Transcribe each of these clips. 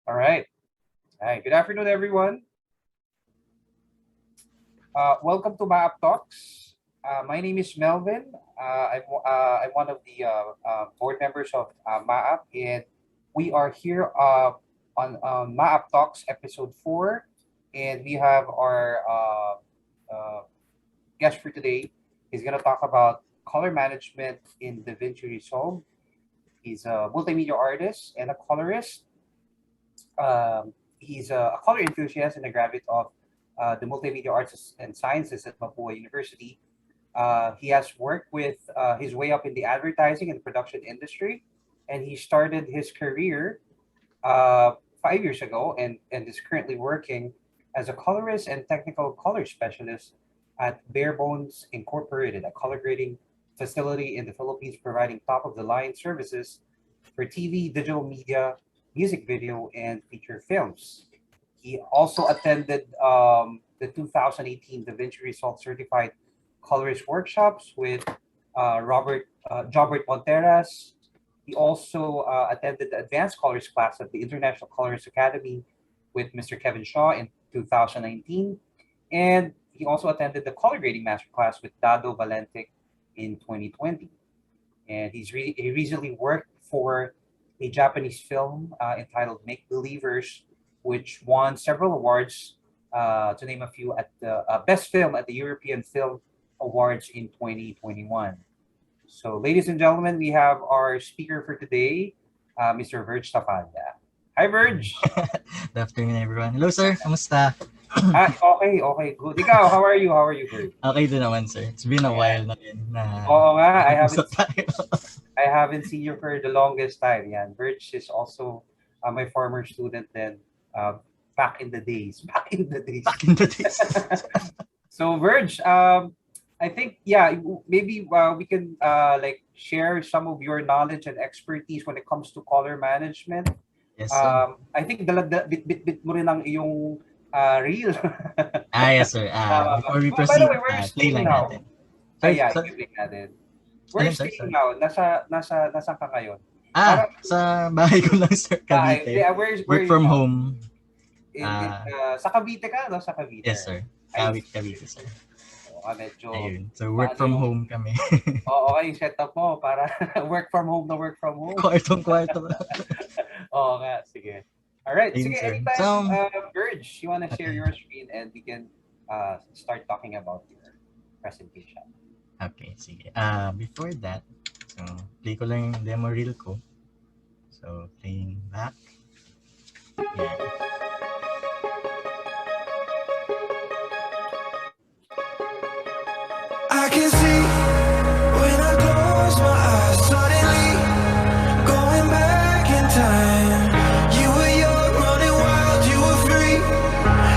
All right. Hi. Good afternoon, everyone. Welcome to MMAAP Talks. My name is Melvin. I'm one of the board members of MMAAP, and we are here on MMAAP Talks episode 4, and we have our guest for today. He's going to talk about color management in Davinci Resolve. He's a multimedia artist and a colorist. He's a color enthusiast and a graduate of the Multimedia Arts and Sciences at Mapua University. He has worked with his way up in the advertising and production industry, and he started his career 5 years ago and is currently working as a colorist and technical color specialist at Barebones Incorporated, a color grading facility in the Philippines providing top of the line services for TV, digital media, music video, and feature films. He also attended the 2018 Davinci Result Certified Colorist Workshops with Jobert Monteras. He also attended the Advanced Colorist class at the International Colorist Academy with Mr. Kevin Shaw in 2019. And he also attended the Color Grading Masterclass with Dado Valentic in 2020. And he recently worked for a Japanese film entitled Make Believers, which won several awards, to name a few, at the Best Film at the European Film Awards in 2021. So, ladies and gentlemen, we have our speaker for today, Mr. Verge Tafalla. Hi, Verge! Good afternoon, everyone. Hello, sir. Kamusta? Okay, good. Ikaw, how are you? Verge? Okay din naman, sir. It's been a while na rin na Oo nga, nag-usap tayo. I haven't seen you for the longest time. Yeah, Verge is also my former student then back in the days. Back in the days. So Verge, I think maybe we can like share some of your knowledge and expertise when it comes to color management. Yes, sir. I think bit mo rin ang iyong reel. Yes, sir. Before we By the proceed, way, where are you play staying lang now? natin. Sorry, Yeah, sorry. i-play natin. Where are you Sorry. staying now? Nasaan ka ngayon? Sa bahay ko lang, sir, Cavite. Where Work you from now? home. Sa Cavite ka, no? Sa Cavite. Yes, sir. Cavite, sir. Medyo, Ayun. So, work from home kami. okay, set up mo para work from home. Kwartong-kwarto lang. Oo nga, sige. Alright, Ayun, sige, sir. anytime, Verge, you wanna share your screen and we can start talking about your presentation. Okay, sige. Before that, so, play ko lang yung demo reel ko. So, playing back. Yeah. I can see when I close my eyes, suddenly going back in time. You were young, running wild, you were free.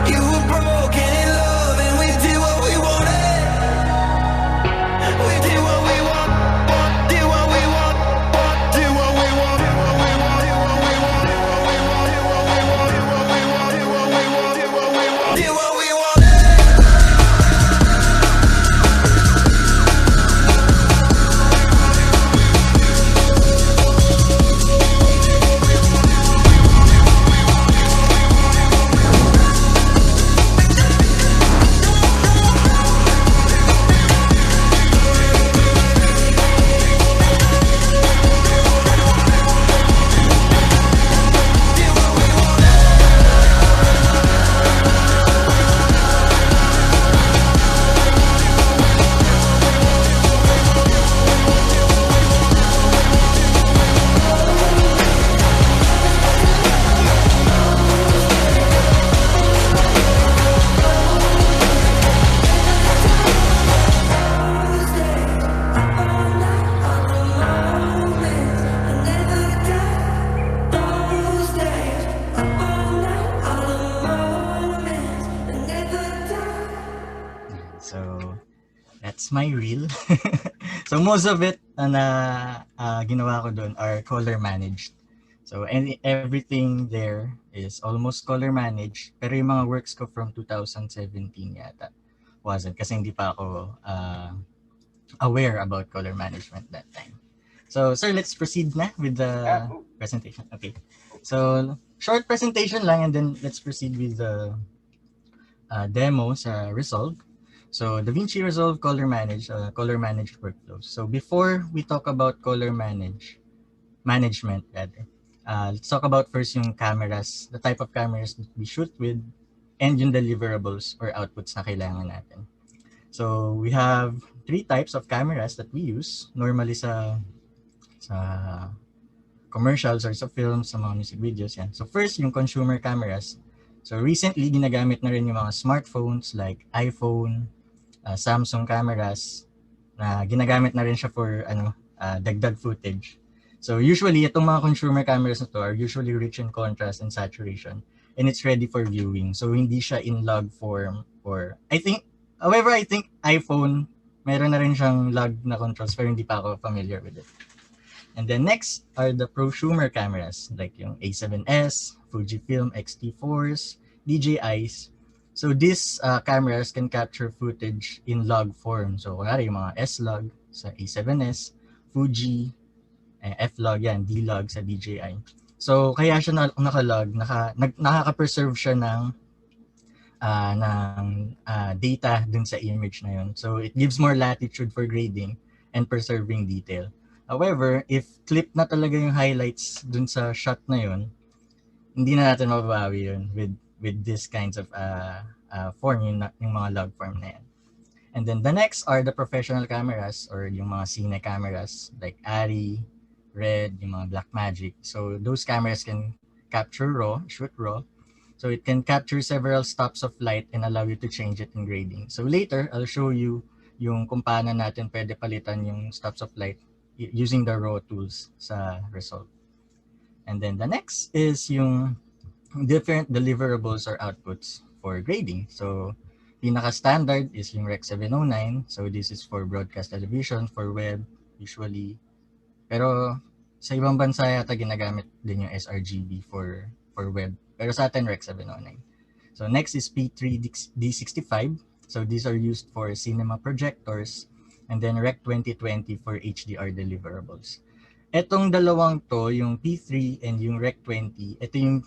You were broken in love, and we did what we wanted. We did what we want, did what we want, did what we want, did what we want, did what we want, did what we want, did what we want, did what we want, did what we want, did what we want, did what we want. So, that's my reel. So, most of it na ginawa ko doon are color managed. So, everything there is almost color managed. Pero yung mga works ko from 2017 yata wasn't kasi hindi pa ako aware about color management that time. So, sir, let's proceed na with the presentation. Okay. So, short presentation lang, and then let's proceed with the demo sa Resovle. So Davinci Resolve Color Managed Workflows. So before we talk about management rather, let's talk about first yung cameras, the type of cameras that we shoot with, and yung deliverables or outputs na kailangan natin. So we have 3 types of cameras that we use normally sa commercials or sa films, sa mga music videos yan. So first, yung consumer cameras. So recently, ginagamit na rin yung mga smartphones like iPhone, Samsung cameras na ginagamit na rin siya for dagdag footage. So usually, itong mga consumer cameras na to are usually rich in contrast and saturation, and it's ready for viewing. So hindi siya in log form, or I think iPhone meron na rin siyang log na controls, pero hindi pa ako familiar with it. And then next are the prosumer cameras like yung A7S, Fujifilm X-T4s, DJIs. So these cameras can capture footage in log form. So kunwari yung mga S-log sa A7S, Fuji, F-log yan, D-log sa DJI. So kaya siya nakalog, nakaka-preserve siya ng data dun sa image na yun. So it gives more latitude for grading and preserving detail. However, if clip na talaga yung highlights dun sa shot na yun, hindi na natin mababawi yun with these kinds of form, yung mga log form na yan. And then the next are the professional cameras or yung mga cine cameras like ARRI, Red, yung mga Blackmagic. So those cameras can capture raw, shoot raw. So it can capture several stops of light and allow you to change it in grading. So later, I'll show you yung kung paano natin pwede palitan yung stops of light using the raw tools sa Resovle. And then the next is yung different deliverables or outputs for grading. So pinaka-standard is yung Rec 709. So this is for broadcast television, for web usually. Pero sa ibang bansa yata ginagamit din yung sRGB for web. Pero sa atin Rec 709. So next is P3D65. So these are used for cinema projectors. And then Rec 2020 for HDR deliverables. Etong dalawang to, yung P3 and yung Rec 20, ito yung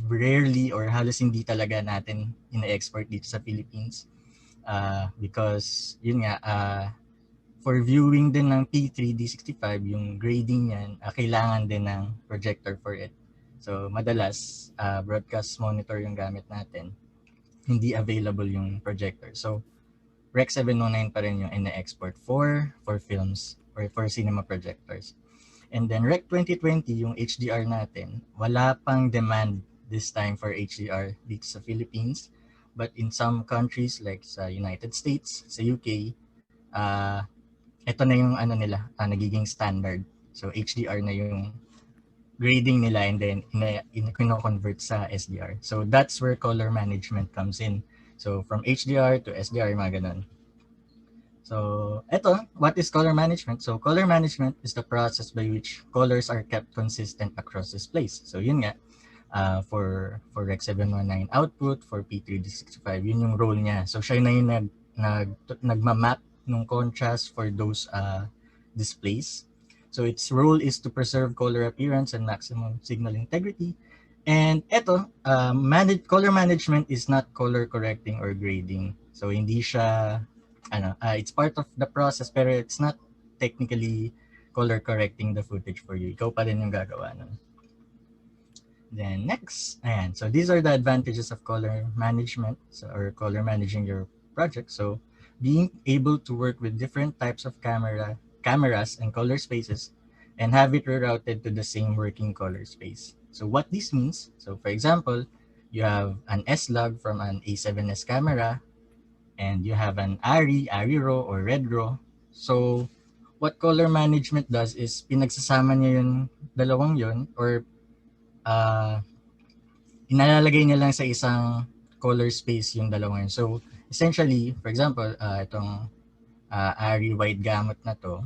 rarely or halos hindi talaga natin ina-export dito sa Philippines. Because yun nga, for viewing din ng P3D65, yung grading yan, kailangan din ng projector for it. So madalas, broadcast monitor yung gamit natin, hindi available yung projector. So Rec 709 pa rin yung ina-export for films or for cinema projectors. And then Rec 2020, yung HDR natin, wala pang demand this time for HDR dito sa Philippines. But in some countries like sa United States, sa UK, ito na yung nagiging standard. So HDR na yung grading nila, and then kino-convert sa SDR. So that's where color management comes in. So from HDR to SDR, mga ganun. So what is color management? So color management is the process by which colors are kept consistent across displays. So yun nga, for Rec 719 output, for P3D65, yun yung role niya. So siya na yung nagmamap ng contrast for those displays. So its role is to preserve color appearance and maximum signal integrity. And color management is not color correcting or grading. So hindi siya, it's part of the process, pero it's not technically color correcting the footage for you. Ikaw pa rin yung gagawa nun. Then next, so these are the advantages of color management, or color managing your project. So being able to work with different types of cameras and color spaces and have it rerouted to the same working color space. So what this means, so for example, you have an S-log from an A7S camera, and you have an ARRI RAW or Red RAW. So what color management does is pinagsasama niya yung dalawang yun, or inalalagay niya lang sa isang color space yung dalawang yun. So essentially, for example, itong ARRI wide gamut na to,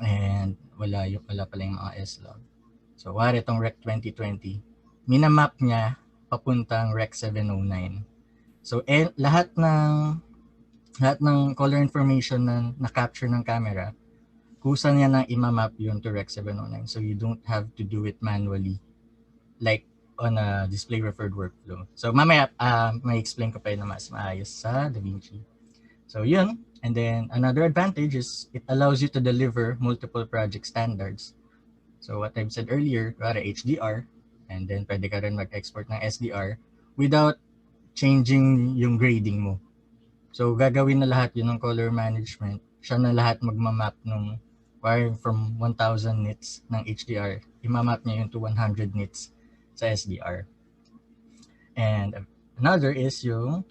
and wala pala yung mga S-log. So, wari itong Rec 2020, minamap niya papuntang Rec 709. So, lahat ng color information na na-capture ng camera, kusa niya na imamap yun to Rec 709. So, you don't have to do it manually. Like, on a display referred workflow. So mamaya may explain ko pa yun na mas maayos sa Davinci. So yun, and then another advantage is it allows you to deliver multiple project standards. So what I've said earlier, para HDR, and then pwede ka rin mag-export ng SDR without changing yung grading mo. So gagawin na lahat yun ng color management. Siya na lahat magmamap nung wiring from 1000 nits ng HDR. Imamap niya yun to 100 nits sa SDR. And another is yung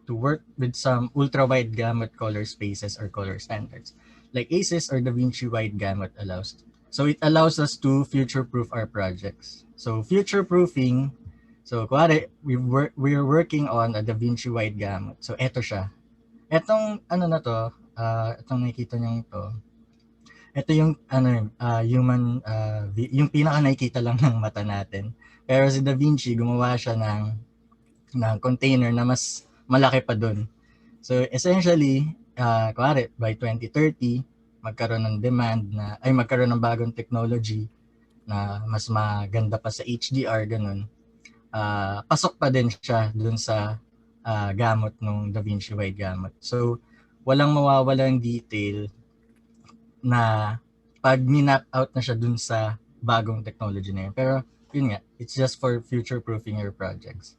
to work with some ultra-wide gamut color spaces or color standards. Like ACES or Davinci wide gamut allows. So it allows us to future-proof our projects. So future-proofing, so kuwari, we're working on a Davinci wide gamut. So eto siya. Etong ano na to, itong nakikita niyo to, ito yung human, yung pinaka nakikita lang ng mata natin. Pero si Davinci, gumawa siya ng container na mas malaki pa dun. So essentially, kuwari, by 2030, magkaroon ng demand na, magkaroon ng bagong technology na mas maganda pa sa HDR, ganun. Pasok pa din siya dun sa gamut ng Davinci wide gamut. So walang mawawalang detail na pag minap out na siya dun sa bagong technology na yun. Pero yun nga, it's just for future-proofing your projects.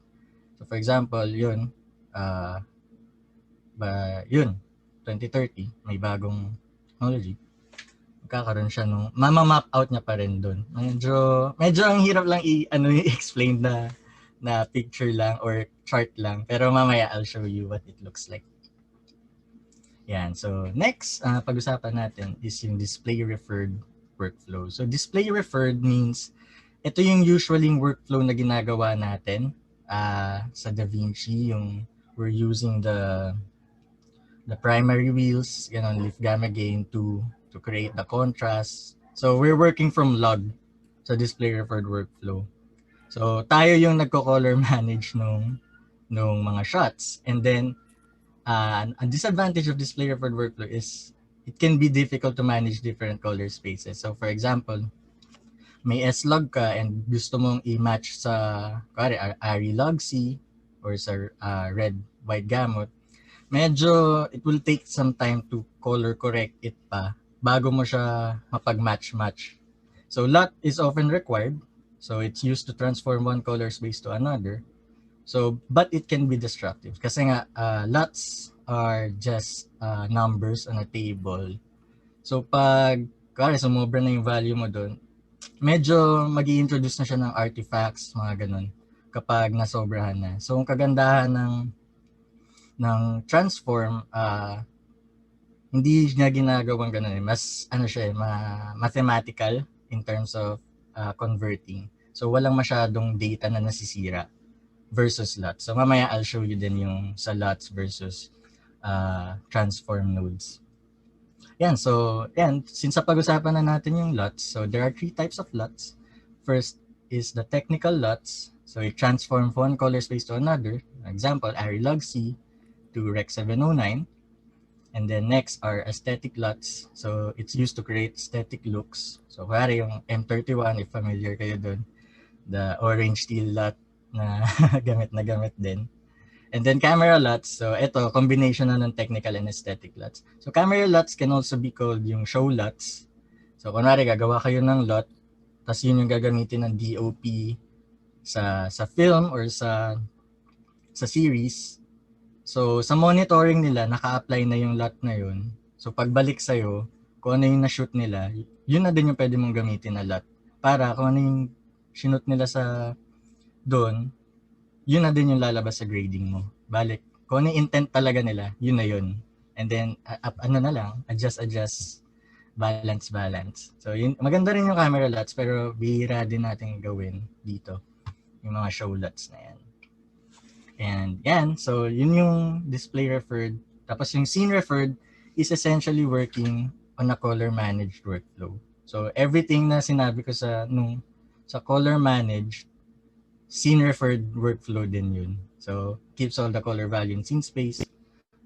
So for example, yun, 2030, may bagong technology. Magkakaroon siya nung, mamamap out niya pa rin dun. Medyo ang hirap lang i-explain na picture lang or chart lang. Pero mamaya I'll show you what it looks like. Yan. So next, pag-usapan natin is yung display referred workflow. So display referred means ito yung usually workflow na ginagawa natin sa Davinci. Yung we're using the primary wheels, lift gamma gain to create the contrast. So we're working from log sa display referred workflow. So tayo yung nagko-color manage nung mga shots, and then a disadvantage of display referred workflow is it can be difficult to manage different color spaces. So for example, may S-log ka and gusto mong i-match sa ARRI log C or sa red white gamut, medyo it will take some time to color correct it pa bago mo siya mapag-match-match. So LUT is often required. So it's used to transform one color space to another. So, but it can be destructive kasi nga LUTs are just numbers on a table. So pag sumobra na yung value mo doon, medyo mag-i-introduce na siya ng artifacts, mga ganun, kapag nasobrahan na. So ang kagandahan ng transform, hindi niya ginagawang ganun. Mas siya, mathematical in terms of converting. So walang masyadong data na nasisira versus LUTs. So mamaya I'll show you din yung sa LUTs versus transform nodes. Yan, so since pag-usapan na natin yung LUTs, so there are 3 types of LUTs. First is the technical LUTs. So it transforms one color space to another. Example, ARRI log C to Rec 709. And then next are aesthetic LUTs. So it's used to create aesthetic looks. So kaya yung M31, if familiar kayo dun, the orange teal LUT na gamit din. And then camera LUTs. So ito, combination na ng technical and aesthetic LUTs. So camera LUTs can also be called yung show LUTs. So kunwari gagawa kayo ng LUT, tapos yun yung gagamitin ng DOP sa film or sa series. So sa monitoring nila, naka-apply na yung LUT na yun. So pagbalik sa'yo, kung ano yung na-shoot nila, yun na din yung pwede mong gamitin na LUT. Para kung ano yung shoot nila sa doon, yun na din yung lalabas sa grading mo. Balik, kung ano yung intent talaga nila, yun na yun. And then, adjust, balance. So, yun, maganda rin yung camera LUTs, pero bihira din natin gawin dito. Yung mga show LUTs na yan. And yan, so yun yung display referred. Tapos yung scene referred is essentially working on a color managed workflow. So, everything na sinabi ko sa color managed, scene referred workflow din yun. So, keeps all the color value in scene space,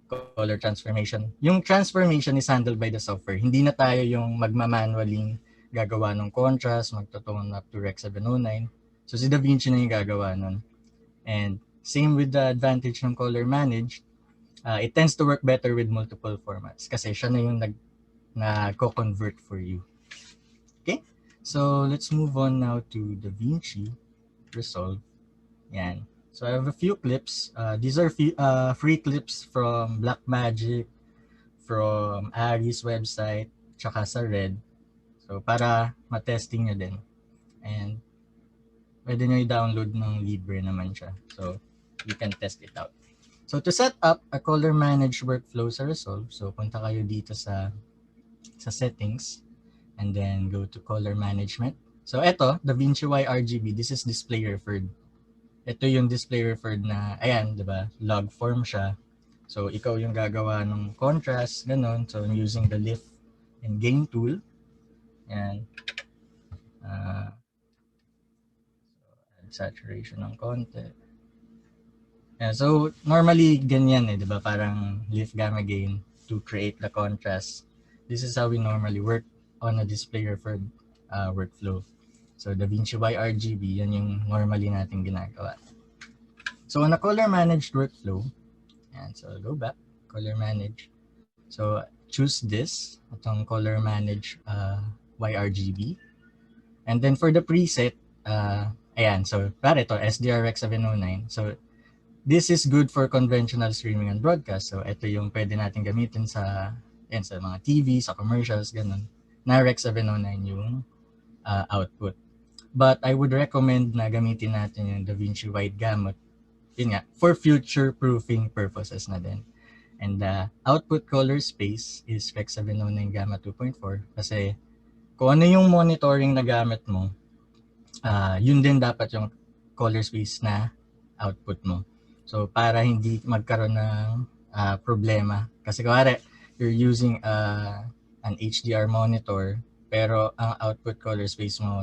color transformation. Yung transformation is handled by the software. Hindi na tayo yung magmamanualing gagawa ng contrast, magtutone up to Rec 709. So si Davinci na yung gagawa nun. And same with the advantage ng color managed, it tends to work better with multiple formats kasi siya na yung nag-convert for you. Okay? So let's move on now to Davinci Resolve. Yan. So I have a few clips. These are free clips from Blackmagic, from Ari's website, tsaka sa Red. So para matesting nyo din. And pwede nyo i-download ng libre naman siya. So you can test it out. So to set up a color managed workflow sa Resolve, so punta kayo dito sa settings and then go to color management. So ito, Davinci YRGB, this is display referred. Ito yung display referred na, ayan, di ba? Log form siya. So, ikaw yung gagawa ng contrast, ganun. So, using the lift and gain tool. Ayan. Add saturation ng konti. Yeah, so, normally, ganyan di ba? Parang lift, gamma, gain to create the contrast. This is how we normally work on a display referred workflow. So, Davinci YRGB, yan yung normally natin ginagawa. So, on a color managed workflow, and so I'll go back, color manage. So, choose this, itong color manage YRGB. And then for the preset, ayan, so para ito, SDRX 709. So, this is good for conventional streaming and broadcast. So, ito yung pwede natin gamitin sa mga TV, sa commercials, ganun. Na Rec 709 yung output. But I would recommend na gamitin natin yung Davinci wide gamut. Yun nga, for future proofing purposes na din. And the output color space is Rec 709 Gamma 2.4 kasi kung ano yung monitoring na gamit mo, yun din dapat yung color space na output mo. So para hindi magkaroon ng problema. Kasi kuwari, you're using an HDR monitor pero ang output color space mo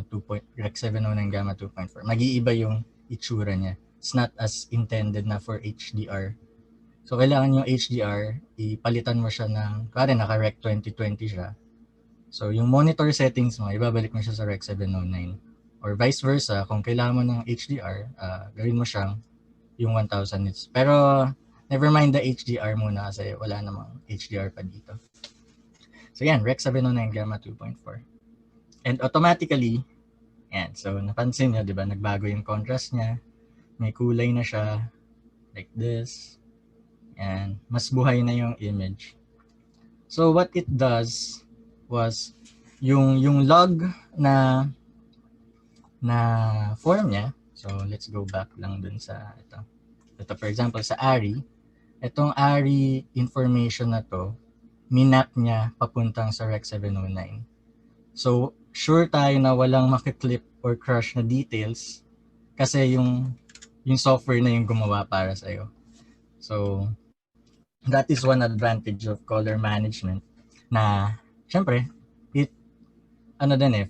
Rec 709 Gamma 2.4. Mag-iiba yung itsura niya. It's not as intended na for HDR. So kailangan yung HDR, ipalitan mo siya ng, kuwari naka-Rec 2020 siya. So yung monitor settings mo, ibabalik mo siya sa Rec 709. Or vice versa, kung kailangan mo ng HDR, gawin mo siyang yung 1000 nits. Pero never mind the HDR muna kasi wala namang HDR pa dito. So yan, Rec 709 Gamma 2.4. And automatically, yan. So napansin nyo, di ba, nagbago yung contrast niya. May kulay na siya, like this. And mas buhay na yung image. So what it does was, yung log na form niya. So let's go back lang dun sa ito. Ito for example, sa ARI. Itong ARI information na to, minap niya papuntang sa Rec 709. So, sure tayo na walang makiklip or crush na details kasi yung software na yung gumawa para sa'yo. So, that is one advantage of color management na, syempre, it,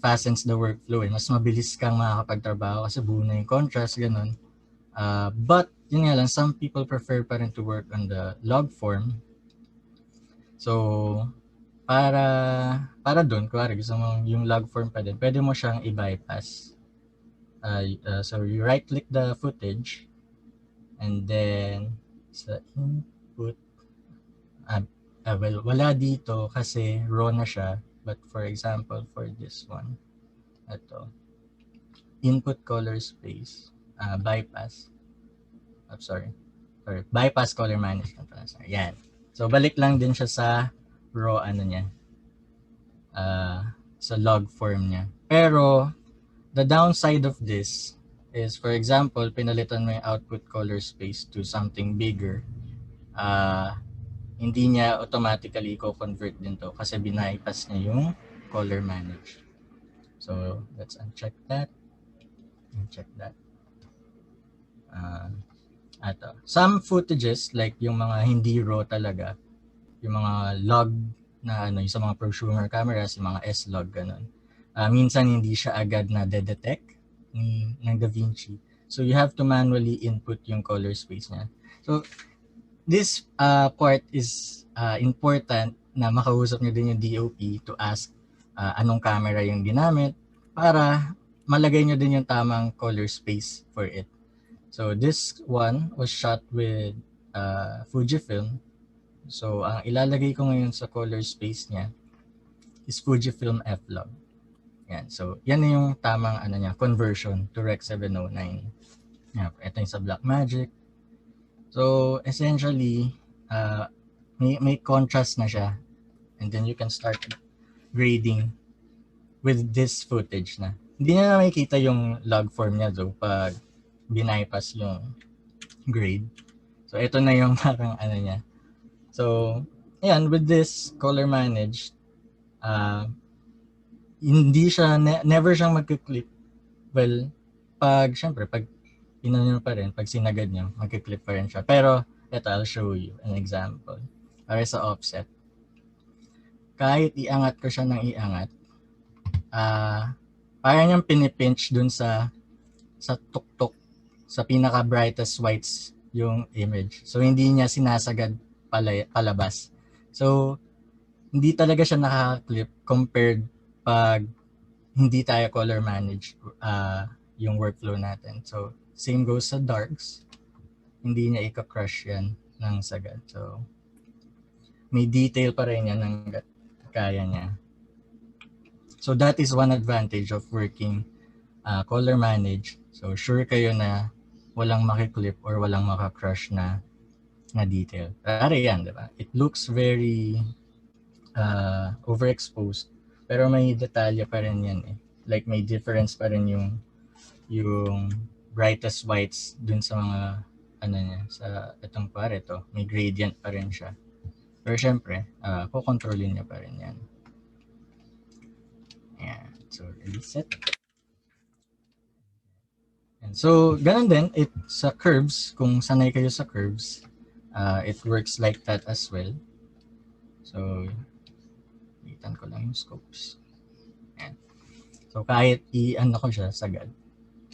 fastens the workflow. Mas mabilis kang makakapagtrabaho kasi buo na yung contrast, ganun. But, yun nga lang, some people prefer pa rin to work on the log form. So, para doon, kuwari gusto mo yung log form pa din, pwede mo siyang i-bypass. So, you right-click the footage and then sa input, well, wala dito kasi raw na siya. But for example, for this one, ito, input color space, bypass. Bypass color management. Yan. So, balik lang din siya sa raw niya. Sa log form niya. Pero, the downside of this is, for example, pinalitan mo yung output color space to something bigger. Hindi niya automatically i-convert din to kasi bypass niya yung color manage. So, let's uncheck that. Uncheck that. Some footages, like yung mga hindi raw talaga, yung mga log na yung sa mga prosumer cameras, yung mga S-log, ganun. Minsan hindi siya agad na detect ng Davinci. So you have to manually input yung color space niya. So this part is important na makausap niyo din yung DOP to ask anong camera yung ginamit para malagay nyo din yung tamang color space for it. So this one was shot with Fujifilm. So ang ilalagay ko ngayon sa color space niya is Fujifilm F-Log. Yan. So yan na yung tamang niya, conversion to Rec 709. Yan. Ito yung sa Blackmagic. So essentially, may contrast na siya. And then you can start grading with this footage na. Hindi na makikita yung log form niya though pag bypass yung grade. So ito na yung parang niya. So ayan, with this color managed, hindi siya, never siyang magki-clip. Well, syempre, pag inano pa rin, pag sinagad nyo, magki-clip pa rin siya. Pero ito, I'll show you an example. Para sa offset. Kahit iangat ko siya ng iangat, parang yung pinipinch dun sa tuktok, sa pinaka-brightest whites yung image. So, hindi niya sinasagad palabas. So, hindi talaga siya nakaka-clip compared pag hindi tayo color manage yung workflow natin. So, same goes sa darks. Hindi niya ika-crush yan ng sagad. So, may detail pa rin yan ng kaya niya. So, that is one advantage of working color manage. So, sure kayo na walang makiclip or walang maka-crush na detail. Pero yan, di ba? It looks very overexposed. Pero may detalye pa rin yan eh. Like may difference pa rin yung brightest whites dun sa mga niya, sa itong pare to. May gradient pa rin siya. Pero syempre, kukontrolin niya pa rin yan. Ayan. So, reset. And so, ganun din, sa curves, kung sanay kayo sa curves, it works like that as well. So, itan ko lang yung scopes. Ayan. So, kahit ko siya sagad,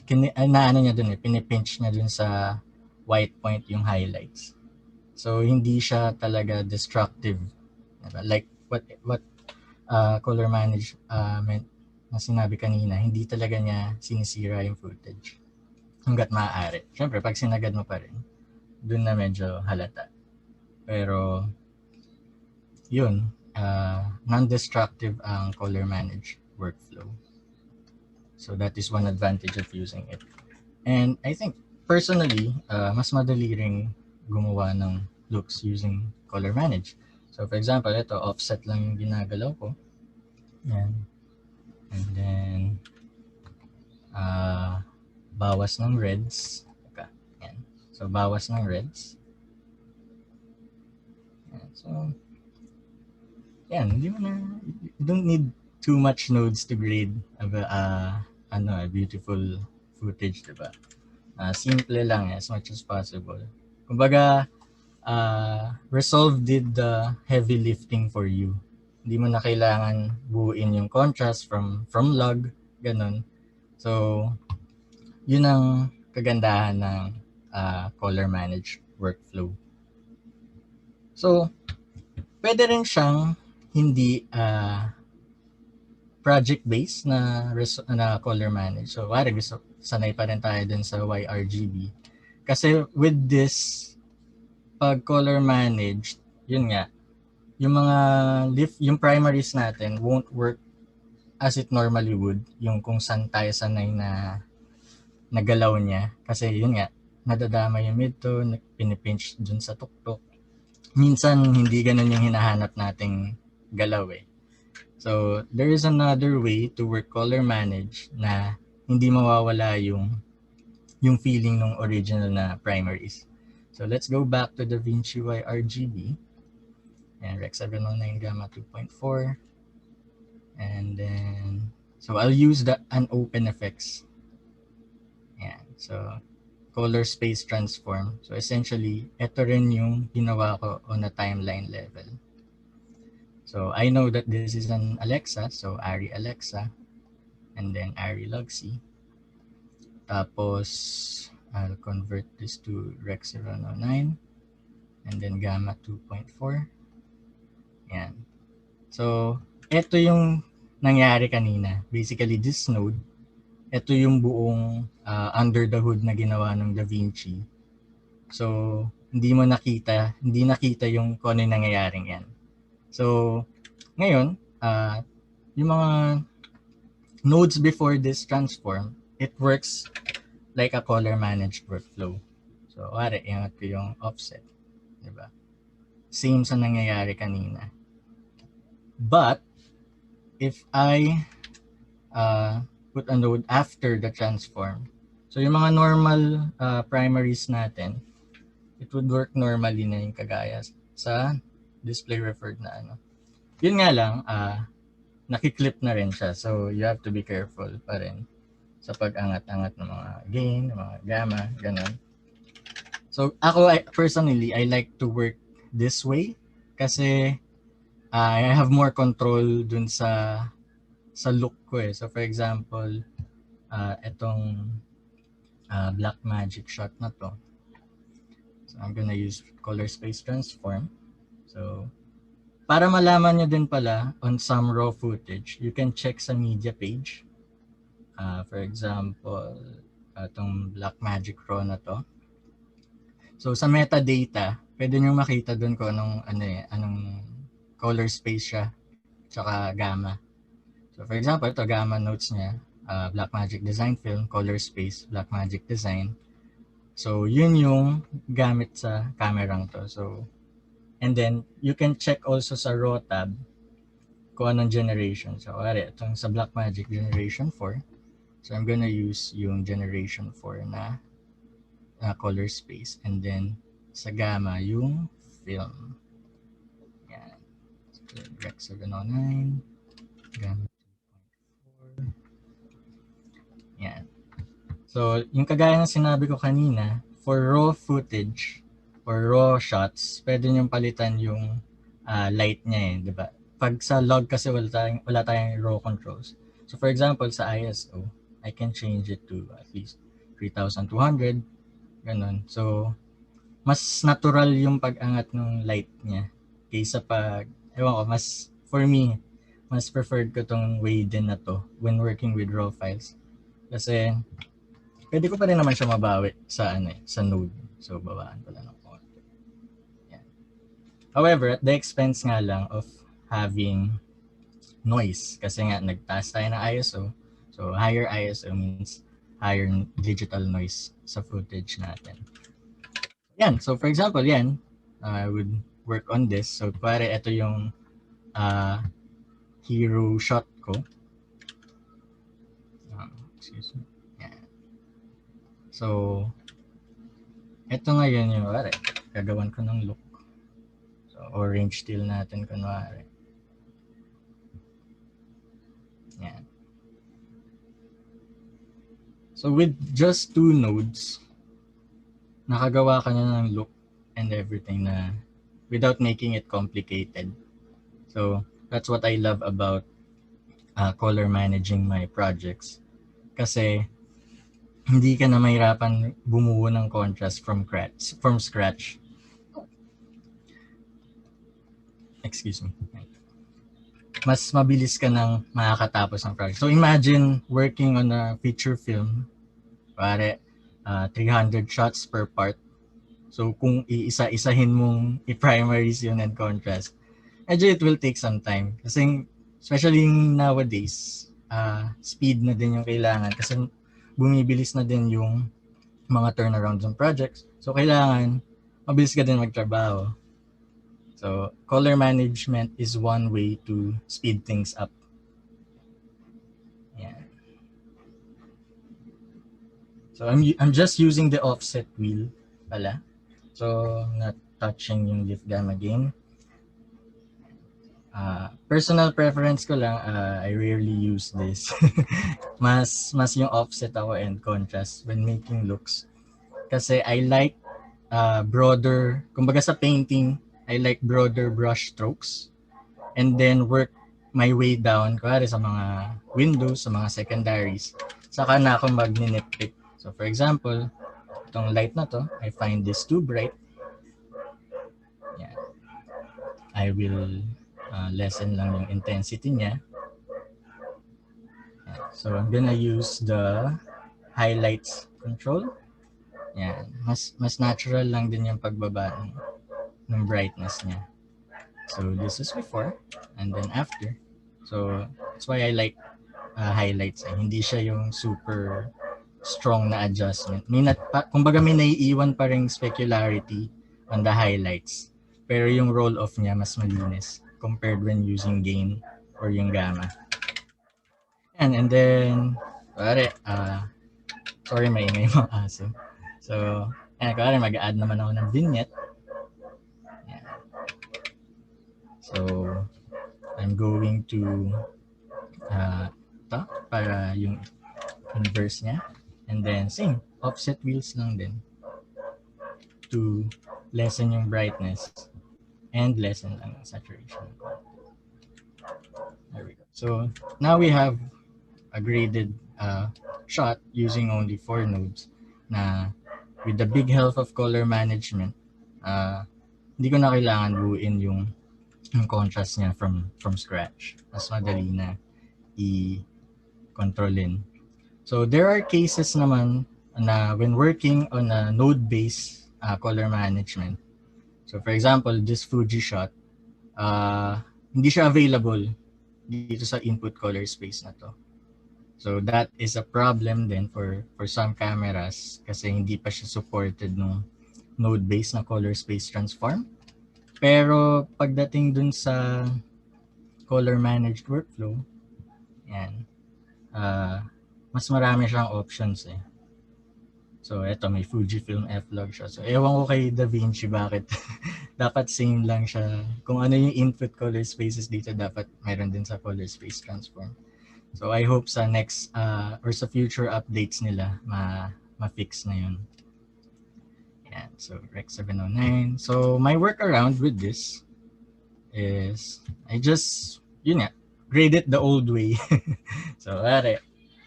niya dun pinipinch niya dun sa white point yung highlights. So, hindi siya talaga destructive. Diba? Like what color manage meant na sinabi kanina, hindi talaga niya sinisira yung footage. Hanggat maaari. Siyempre, pag sinagad mo pa rin, dun na medyo halata. Pero, yun, non-destructive ang color manage workflow. So that is one advantage of using it. And I think, personally, mas madali ring gumawa ng looks using color manage. So for example, ito, offset lang yung ginagalaw ko. Yan. And then, bawas ng reds. Okay. Yan. So, bawas ng reds. Yan. So, yan. You don't need too much nodes to grade a beautiful footage, diba? Simple lang as much as possible. Kumbaga, Resovle did the heavy lifting for you. Hindi mo na kailangan buuin yung contrast from log, ganun. So, yun ang kagandahan ng color manage workflow. So, pwede rin siyang hindi project-based na color manage. So, sanay pa rin tayo dun sa YRGB. Kasi with this, pag color managed, yun nga, yung primaries natin won't work as it normally would, yung kung saan tayo sanay na nagalaw niya. Kasi yun nga, nadadama yung midtone, pinipinch dun sa tuktok. Minsan, hindi ganun yung hinahanap nating galaw eh. So, there is another way to work color manage na hindi mawawala yung feeling ng original na primaries. So, let's go back to Davinci YRGB. And Rec 709 Gamma 2.4. And then, so I'll use an open effects. Yeah, so color space transform. So essentially, ito rin yung ginawa ko on a timeline level. So I know that this is an Alexa, so Ari Alexa, and then Ari Luxi. Tapos, I'll convert this to Rec 709, and then Gamma 2.4. Yan. So, ito yung nangyari kanina. Basically, this node, ito yung buong under the hood na ginawa ng Davinci. So, hindi nakita yung kung ano yung nangyayaring yan. So, ngayon, yung mga nodes before this transform, it works like a color managed workflow. So, wari, iangat ko yung offset. Diba? Same sa nangyayari kanina. But, if I put a node after the transform, so yung mga normal primaries natin, it would work normally na yung kagaya sa display referred na ano. Yun nga lang, nakiklip na rin siya. So, you have to be careful pa rin sa pag-angat-angat ng mga gain, ng mga gamma, ganun. So, personally, I like to work this way kasi I have more control dun sa look ko eh. So, for example, etong black magic shot na to. So, I'm gonna use color space transform. So, para malaman nyo din pala on some raw footage, you can check sa media page. For example, itong black magic raw na to. So sa metadata, pwede nyo makita dun kung anong color space siya, tsaka gamma. So for example, ito gamma notes niya, black magic design film, color space, black magic design. So yun yung gamit sa kamerang to. So, and then you can check also sa raw tab kung anong generation. So itong sa black magic generation 4. So I'm gonna use yung generation 4 na color space, and then sa gamma yung film. Yan. So, Rec 709, gamma 2.4. Yan. So yung kagaya ng sinabi ko kanina, for raw footage or raw shots, pwede niyong palitan yung light niya eh, di ba? Pag sa log kasi wala tayong raw controls. So for example, sa ISO, I can change it to at least 3,200, ganun. So, mas natural yung pag-angat ng light niya kaysa ewan ko, for me, mas preferred ko tong way din na to when working with raw files. Kasi, pwede ko pa rin naman siya mabawi sa node. So, babaan ko lang ng konti. Yan. However, at the expense nga lang of having noise, kasi nga nagtaas tayo ng ISO. So, higher ISO means higher digital noise sa footage natin. Yan. So, for example, yan. I would work on this. So, pare, ito yung hero shot ko. Excuse me. Yan. So, ito ngayon yung, pare, gagawan ko ng look. So, orange teal natin kunwari. Yan. So with just 2 nodes, nakagawa ka na ng look and everything na without making it complicated. So that's what I love about color managing my projects. Kasi hindi ka na mahirapan bumuo ng contrast from scratch. Excuse me. Mas mabilis ka nang makakatapos ng project. So imagine working on a feature film, pare 300 shots per part. So kung iisa-isahin mong i-primaries yun and contrast, medyo it will take some time. Kasi especially nowadays, speed na din yung kailangan kasi bumibilis na din yung mga turnarounds ng projects. So kailangan mabilis ka din magtrabaho. So, color management is one way to speed things up. Yeah. So, I'm just using the offset wheel pala. So, not touching yung lift gamma gain. Personal preference ko lang, I rarely use this. mas yung offset ako and contrast when making looks. Kasi I like broader, kumbaga sa painting, I like broader brush strokes and then work my way down kuwari sa mga windows, sa mga secondaries. Saka na ako mag-nitpick. So for example, itong light na to, I find this too bright. Yeah. I will lessen lang yung intensity niya. Yeah. So I'm gonna use the highlights control. Yan. Mas natural lang din yung pagbaba ng brightness niya. So this is before and then after. So that's why I like highlights. Hindi siya yung super strong na adjustment. Kumbaga may naiiwan pa ring specularity on the highlights. Pero yung roll off niya mas malinis compared when using gain or yung gamma. And then, sorry, may mga aso. So, kaya mag-add naman ako ng vignette. Yan. So, I'm going to ito, para yung inverse niya. And then, same, offset wheels lang din to lessen yung brightness and lessen ang saturation. There we go. So, now we have a graded shot using only 4 nodes na with the big help of color management, hindi ko na kailangan buuin yung contrast niya from scratch. Mas madali na i-controlin. So there are cases naman na when working on a node-based color management. So for example, this Fuji shot, hindi siya available dito sa input color space na to. So that is a problem then for some cameras kasi hindi pa siya supported ng node-based na color space transform. Pero pagdating dun sa color managed workflow, yan, mas marami siyang options eh. So eto may Fujifilm F-Log siya. So ewan ko kay Davinci bakit dapat same lang siya. Kung ano yung input color spaces dito dapat mayroon din sa color space transform. So I hope sa next or sa future updates nila ma-fix na yun. Yan. So Rec 709. So my workaround with this is I just grade it the old way. So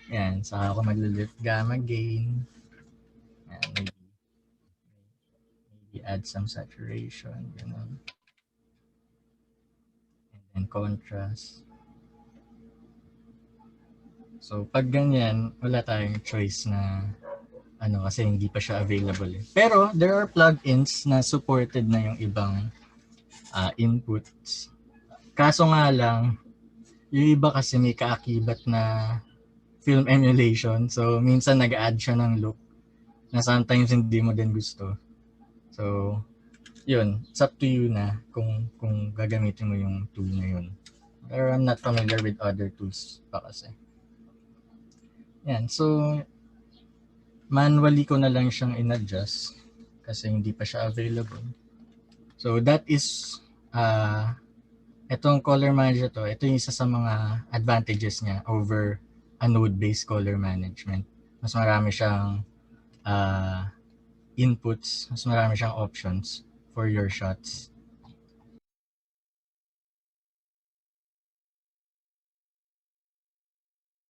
yan, saka ako magli-lift gamma gain. Yan, maybe add some saturation, and then contrast. So pag ganyan, wala tayong choice na kasi hindi pa siya available eh. Pero there are plugins na supported na yung ibang inputs. Kaso nga lang, yung iba kasi may kaakibat na film emulation. So minsan nag-add siya ng look na sometimes hindi mo din gusto. So yun, it's up to you na kung gagamitin mo yung tool na yun. Pero I'm not familiar with other tools pa kasi. Yan, so manually ko na lang siyang in-adjust kasi hindi pa siya available. So that is itong color manager to, ito yung isa sa mga advantages niya over a node-based color management. Mas marami siyang inputs, mas marami siyang options for your shots.